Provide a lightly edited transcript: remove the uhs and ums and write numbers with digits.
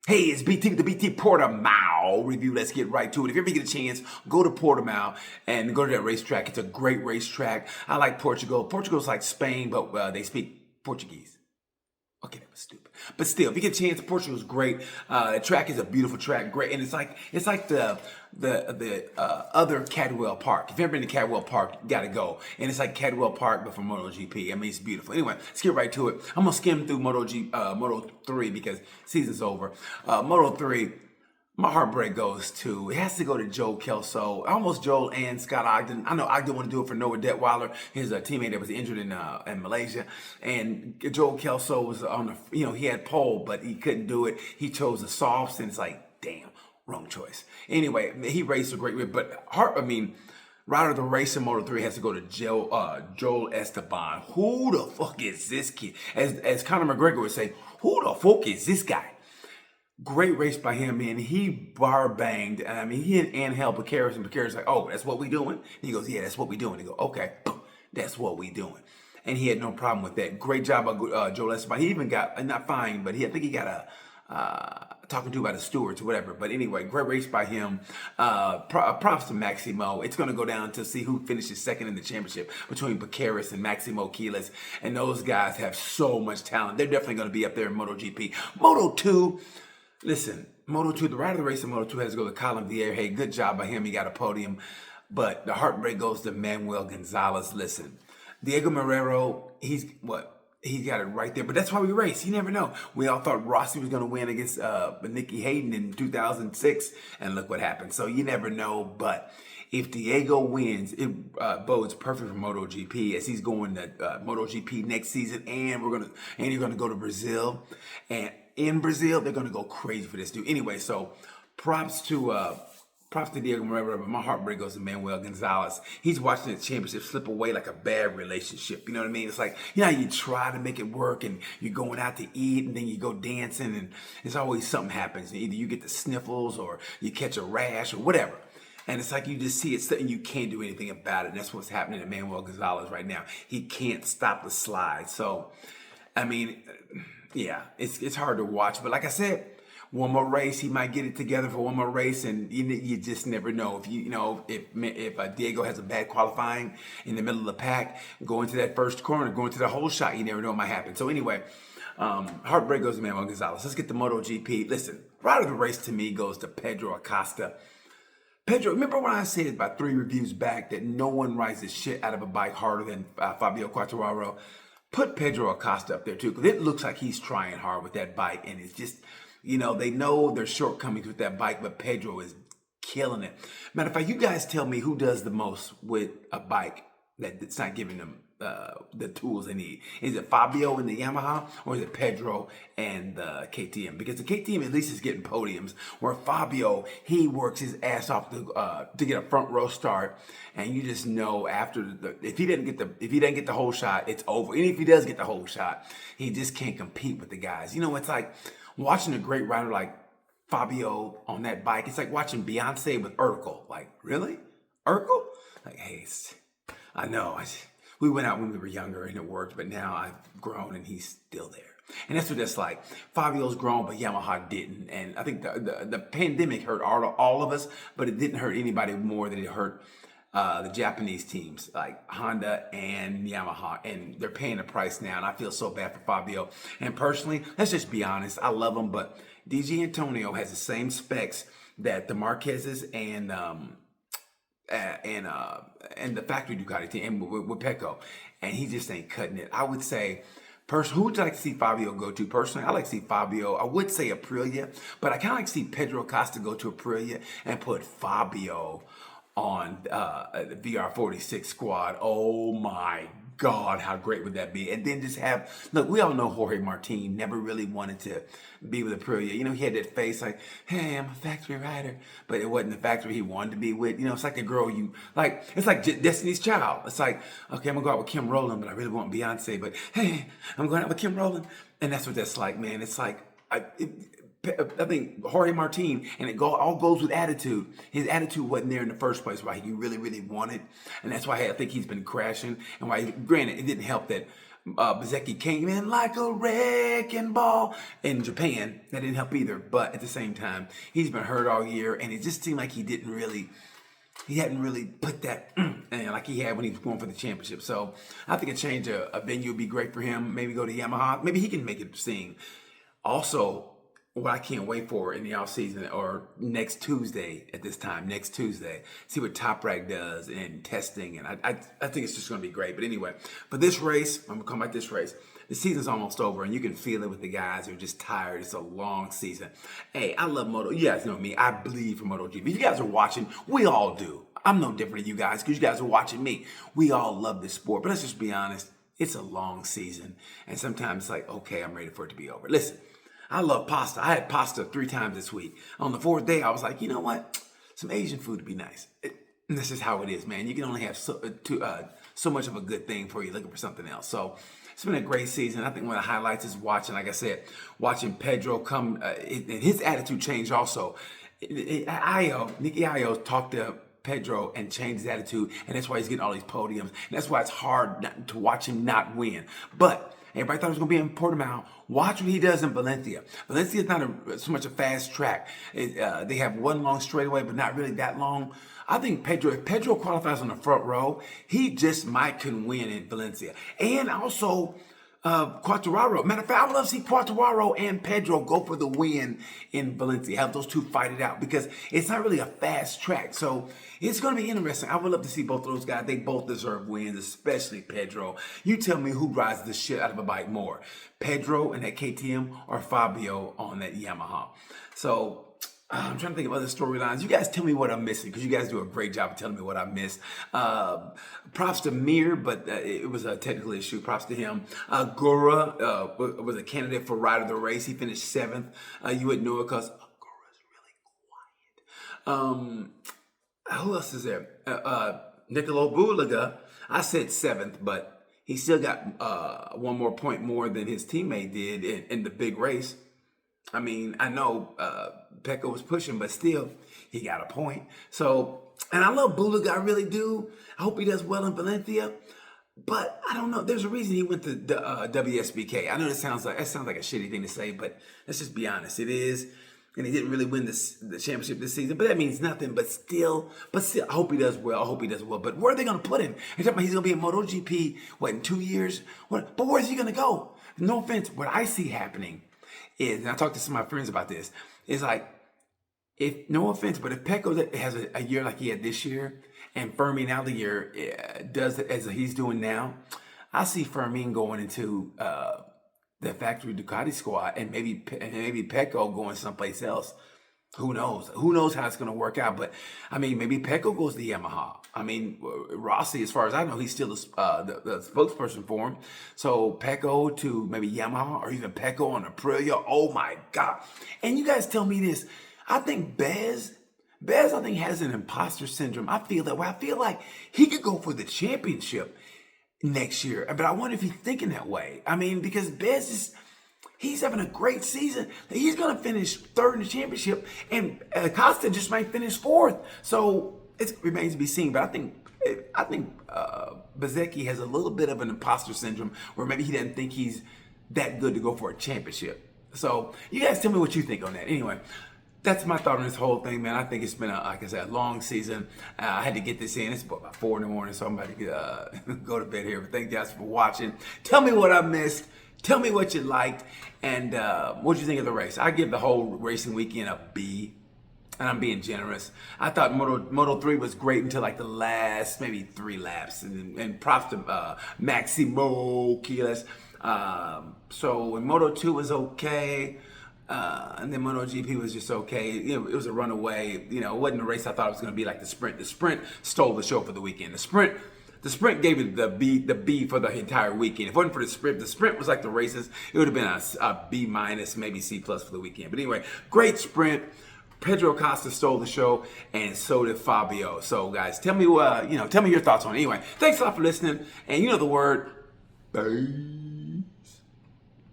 Hey, it's BT with the BT Portimao review. Let's get right to it. If you ever get a chance, go to Portimao and go to that racetrack. It's a great racetrack. I like Portugal. Portugal's like Spain, but they speak Portuguese. Okay, that was stupid. But still, if you get a chance, Portugal's great. The track is a beautiful track, great, and it's like the other Cadwell Park. If you've ever been to Cadwell Park, you gotta go. And it's like Cadwell Park, but for MotoGP. I mean, it's beautiful. Anyway, let's get right to it. I'm gonna skim through Moto 3 because season's over. Moto 3. My heartbreak goes to, it has to go to Joel Kelso, almost Joel and Scott Ogden. I know Ogden want to do it for Noah Detweiler, his teammate that was injured in Malaysia. And Joel Kelso was on the, he had pole, but he couldn't do it. He chose the softs, and it's like, damn, wrong choice. Anyway, he raced a great way, but Rider of the race in Moto 3 has to go to Joel Esteban. Who the fuck is this kid? As Conor McGregor would say, who the fuck is this guy? Great race by him, man. He bar banged. I mean, he and Angel Piqueras, and Piqueras like, oh, that's what we doing? And he goes, yeah, that's what we doing. He go, okay, that's what we doing. And he had no problem with that. Great job by Joel Esteban. He even got, not fined, but I think he got a talking to by the stewards or whatever. But anyway, great race by him. Props to Maximo. It's going to go down to see who finishes second in the championship between Piqueras and Maximo Quiles. And those guys have so much talent. They're definitely going to be up there in MotoGP. Moto 2. Listen, Moto 2, the rider of the race in Moto 2 has to go to Colin Vieira. Hey, good job by him. He got a podium. But the heartbreak goes to Manuel Gonzalez. Listen, Diego Marrero, he got it right there. But that's why we race. You never know. We all thought Rossi was going to win against Nicky Hayden in 2006. And look what happened. So you never know. But if Diego wins, it bodes perfect for MotoGP as he's going to MotoGP next season. And you're going to go to Brazil. And in Brazil, they're going to go crazy for this dude. Anyway, so props to Diego Moreira, but my heartbreak goes to Manuel Gonzalez. He's watching the championship slip away like a bad relationship. You know what I mean? It's like, how you try to make it work and you're going out to eat and then you go dancing and it's always something happens. Either you get the sniffles or you catch a rash or whatever. And it's like you just see it and you can't do anything about it. And that's what's happening to Manuel Gonzalez right now. He can't stop the slide. So, I mean, yeah, it's hard to watch. But like I said, one more race, he might get it together for one more race, and you just never know. If Diego has a bad qualifying in the middle of the pack, go into that first corner, go into the whole shot, you never know what might happen. So anyway, heartbreak goes to Manuel Gonzalez. Let's get to MotoGP. Listen, rider of the race to me goes to Pedro Acosta. Pedro, remember when I said about 3 reviews back that no one rides the shit out of a bike harder than Fabio Quartararo? Put Pedro Acosta up there too, because it looks like he's trying hard with that bike, and it's just, they know their shortcomings with that bike, but Pedro is killing it. Matter of fact, you guys tell me who does the most with a bike that's not giving them the tools they need. Is it Fabio and the Yamaha, or is it Pedro and the KTM? Because the KTM at least is getting podiums, where Fabio, he works his ass off to get a front row start, and you just know after if he doesn't get the whole shot, it's over. And if he does get the whole shot, he just can't compete with the guys. It's like watching a great rider like Fabio on that bike. It's like watching Beyonce with Urkel. Like, really? Urkel? Like, hey, I know. We went out when we were younger and it worked, but now I've grown and he's still there. And that's what that's like. Fabio's grown, but Yamaha didn't. And I think the pandemic hurt all of us, but it didn't hurt anybody more than it hurt the Japanese teams like Honda and Yamaha. And they're paying the price now. And I feel so bad for Fabio. And personally, let's just be honest. I love him, but DG Antonio has the same specs that the Marquez's and the factory Ducati team and with Pecco, and he just ain't cutting it. I would say, who would you like to see Fabio go to? Personally, I like to see Fabio. I would say Aprilia, but I kind of like to see Pedro Acosta go to Aprilia and put Fabio on the VR46 squad. Oh my God, how great would that be? And then just look, we all know Jorge Martin never really wanted to be with Aprilia. He had that face like, hey, I'm a factory rider. But it wasn't the factory he wanted to be with. It's like the girl it's like Destiny's Child. It's like, okay, I'm going to go out with Kim Rowland, but I really want Beyonce. But hey, I'm going out with Kim Rowland. And that's what that's like, man. It's like, I think Jorge Martin, and it all goes with attitude. His attitude wasn't there in the first place, why he really, really wanted. And that's why I think he's been crashing. And why, granted, it didn't help that Bezzecchi came in like a wrecking ball in Japan. That didn't help either. But at the same time, he's been hurt all year, and it just seemed like he hadn't really put that like he had when he was going for the championship. So I think a change of venue would be great for him. Maybe go to Yamaha. Maybe he can make it sing. Also, what I can't wait for in the offseason or next Tuesday at this time, next Tuesday, see what Top Rack does in testing. And I think it's just going to be great. But anyway, for this race, I'm going to come back to this race. The season's almost over, and you can feel it with the guys who are just tired. It's a long season. Hey, I love Moto. You guys know me. I bleed for MotoGP. You guys are watching. We all do. I'm no different than you guys because you guys are watching me. We all love this sport. But let's just be honest. It's a long season. And sometimes it's like, okay, I'm ready for it to be over. Listen. I love pasta. I had pasta 3 times this week. On the 4th day, I was like, you know what? Some Asian food would be nice. And this is how it is, man. You can only have so much of a good thing before you're looking for something else. So it's been a great season. I think one of the highlights is watching, like I said, watching Pedro come. And his attitude changed also. Nicky Ayo talked to Pedro and changed his attitude. And that's why he's getting all these podiums. And that's why it's hard to watch him not win. But everybody thought it was going to be in Portimao. Watch what he does in Valencia. Valencia is not so much a fast track. They have one long straightaway, but not really that long. I think if Pedro qualifies on the front row, he just might can win in Valencia. And also, Quartararo. Matter of fact, I would love to see Quartararo and Pedro go for the win in Valencia. Have those two fight it out because it's not really a fast track. So it's going to be interesting. I would love to see both of those guys. They both deserve wins, especially Pedro. You tell me who rides the shit out of a bike more, Pedro and that KTM or Fabio on that Yamaha. So I'm trying to think of other storylines. You guys tell me what I'm missing because you guys do a great job of telling me what I missed. Props to Mir, but it was a technical issue. Props to him. Gura was a candidate for Rider of the Race. He finished 7th. You wouldn't know it because Gura's really quiet. Who else is there? Nicolo Bulaga. I said 7th, but he still got 1 more point more than his teammate did in the big race. I mean, I know Pecco was pushing, but still, he got a point. So, and I love Bulaga, I really do. I hope he does well in Valencia. But I don't know. There's a reason he went to WSBK. I know that sounds like a shitty thing to say, but let's just be honest. It is. And he didn't really win the championship this season, but that means nothing. But still, I hope he does well. But where are they going to put him? He's going to be in MotoGP, in 2 years? But where's he going to go? No offense. What I see happening is, and I talked to some of my friends about this, is like, no offense, but if Pecco has a year like he had this year, and Fermin now the year does it as he's doing now, I see Fermin going into the factory Ducati squad, and maybe Pecco going someplace else. Who knows? Who knows how it's going to work out? But I mean, maybe Pecco goes to Yamaha. I mean, Rossi, as far as I know, he's still the spokesperson for him. So Pecco to maybe Yamaha, or even Pecco on Aprilia. Oh my God! And you guys tell me this. I think Bez, I think has an imposter syndrome. I feel that way. I feel like he could go for the championship next year, but I wonder if he's thinking that way. I mean, because Bez he's having a great season. He's going to finish 3rd in the championship, and Costa just might finish 4th. So it remains to be seen. But I think Bezzecchi has a little bit of an imposter syndrome, where maybe he doesn't think he's that good to go for a championship. So you guys tell me what you think on that. Anyway, that's my thought on this whole thing, man. I think it's been, like I said, a long season. I had to get this in. It's about 4 in the morning, so I'm about to go to bed here. But thank you guys for watching. Tell me what I missed. Tell me what you liked, and what you think of the race. I give the whole racing weekend a B, and I'm being generous. I thought Moto 3 was great until like the last maybe 3 laps, and props to Maximo Quiles. So when Moto 2 was okay, and then MotoGP was just okay. You know, it was a runaway. You know, it wasn't a race I thought it was going to be like the sprint. The sprint stole the show for the weekend. The sprint gave it the B for the entire weekend. If it wasn't for the sprint was like the races, it would have been a B minus, maybe C plus for the weekend. But anyway, great sprint. Pedro Costa stole the show, and so did Fabio. So guys, tell me tell me your thoughts on it. Anyway, thanks a lot for listening, and you know the word. Bye.